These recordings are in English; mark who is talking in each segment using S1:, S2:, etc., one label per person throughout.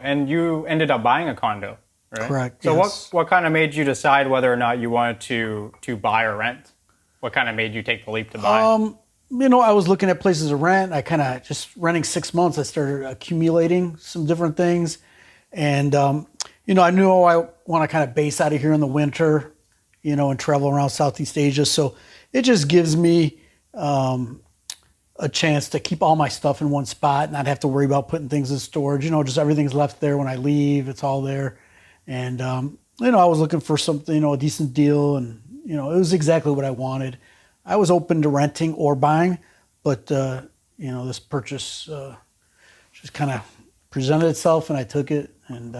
S1: And you ended up buying a condo, right?
S2: Correct.
S1: So
S2: Yes.
S1: what kind of made you decide whether or not you wanted to buy or rent? What kind of made you take the leap to buy?
S2: I was looking at places to rent. I kind of just renting 6 months. I started accumulating some different things, and I knew I want to kind of base out of here in the winter, and travel around Southeast Asia. So it just gives me a chance to keep all my stuff in one spot and not have to worry about putting things in storage. Just everything's left there when I leave. It's all there. And, I was looking for something, a decent deal. And, it was exactly what I wanted. I was open to renting or buying, but, this purchase just kind of presented itself and I took it. And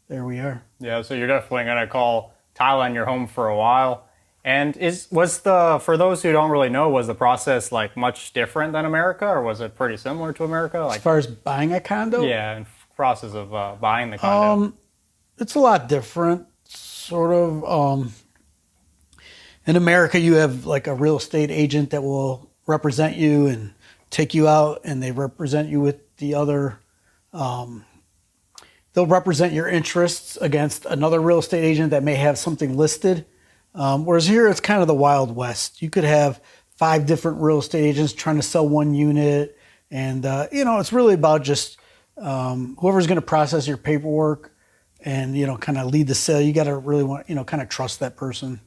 S2: there we are.
S1: Yeah, so you're definitely going to call Thailand your home for a while. And for those who don't really know, was the process like much different than America, or was it pretty similar to America?
S2: As far as buying a condo?
S1: Yeah, and process of buying the condo.
S2: It's a lot different, sort of. In America, you have like a real estate agent that will represent you and take you out, and they represent you with the other. They'll represent your interests against another real estate agent that may have something listed. Whereas here, it's kind of the Wild West. You could have 5 different real estate agents trying to sell one unit. And, it's really about just whoever's going to process your paperwork and, kind of lead the sale. You got to really want, kind of trust that person.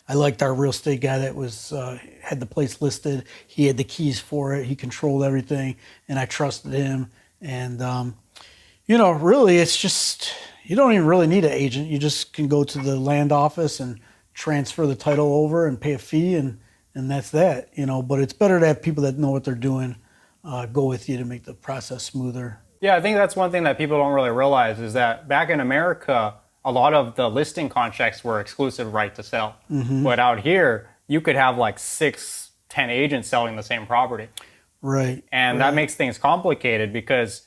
S2: I liked our real estate guy that had the place listed. He had the keys for it. He controlled everything. And I trusted him. And, really, it's just... You don't even really need an agent. You just can go to the land office and transfer the title over and pay a fee, and that's that. But it's better to have people that know what they're doing go with you to make the process smoother.
S1: Yeah, I think that's one thing that people don't really realize is that back in America, a lot of the listing contracts were exclusive right to sell. Mm-hmm. But out here, you could have like 6, 10 agents selling the same property.
S2: Right.
S1: And that makes things complicated because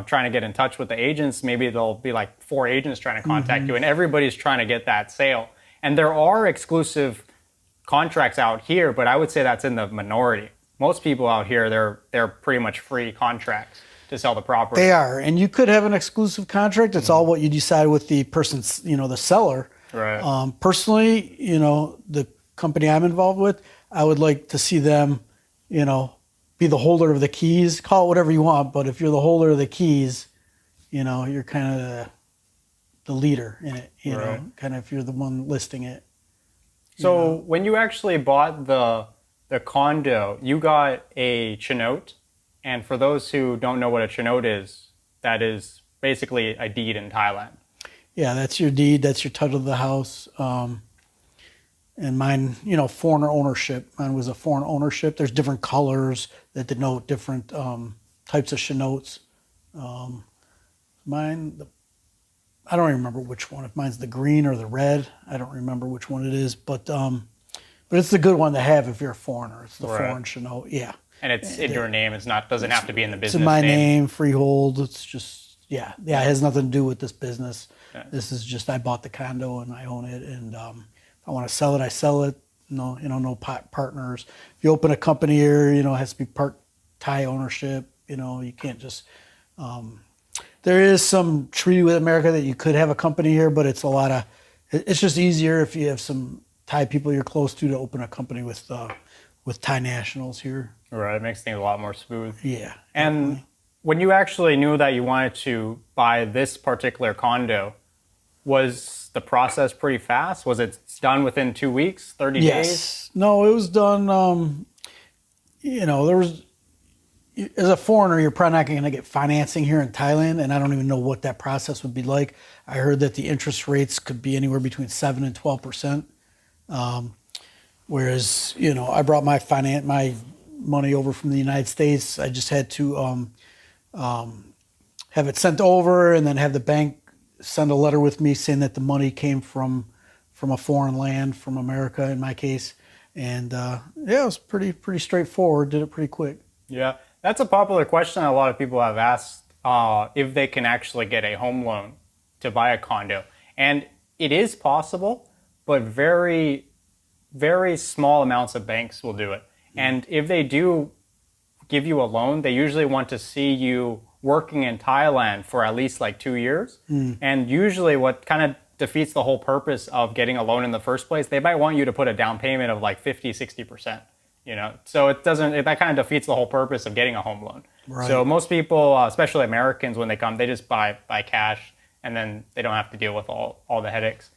S1: trying to get in touch with the agents, maybe there'll be like 4 agents trying to contact you and everybody's trying to get that sale. And there are exclusive contracts out here, but I would say that's in the minority. Most people out here, they're pretty much free contracts to sell the property.
S2: They are. And you could have an exclusive contract. It's all what you decide with the person, the seller.
S1: Right.
S2: Personally, the company I'm involved with, I would like to see them, be the holder of the keys. Call it whatever you want, but if you're the holder of the keys, you're kind of the leader in it. Kind of if you're the one listing it.
S1: So when you actually bought the condo, you got a chenote, and for those who don't know what a chenote is, that is basically a deed in Thailand.
S2: Yeah, that's your deed. That's your title of the house. And mine, foreign ownership. Mine was a foreign ownership. There's different colors that denote different types of chenotes. Mine, I don't even remember which one. If mine's the green or the red, I don't remember which one it is. But it's the good one to have if you're a foreigner. It's the foreign chenote. Yeah.
S1: And it's in your name. Doesn't have to be in the business
S2: name. It's in my
S1: name,
S2: freehold. It's just, it has nothing to do with this business. Yeah. This is just, I bought the condo and I own it. And if I want to sell it, I sell it. No partners. If you open a company here, it has to be part Thai ownership. You can't just, there is some treaty with America that you could have a company here, but it's it's just easier if you have some Thai people you're close to open a company with Thai nationals here.
S1: Right, it makes things a lot more smooth.
S2: Yeah.
S1: And definitely. When you actually knew that you wanted to buy this particular condo, was the process pretty fast? Was it done within 2 weeks, 30 days?
S2: Yes. No, it was done, as a foreigner, you're probably not going to get financing here in Thailand, and I don't even know what that process would be like. I heard that the interest rates could be anywhere between 7 and 12%. Whereas, I brought my money over from the United States. I just had to have it sent over and then have the bank send a letter with me saying that the money came from a foreign land, from America in my case. And it was pretty straightforward. Did it pretty quick.
S1: Yeah, that's a popular question a lot of people have asked if they can actually get a home loan to buy a condo. And it is possible, but very, very small amounts of banks will do it. And if they do give you a loan, they usually want to see you working in Thailand for at least like 2 years. And usually what kind of defeats the whole purpose of getting a loan in the first place, they might want you to put a down payment of like 50, 60%. So that kind of defeats the whole purpose of getting a home loan.
S2: Right.
S1: So most people, especially Americans, when they come, they just buy cash, and then they don't have to deal with all the headaches.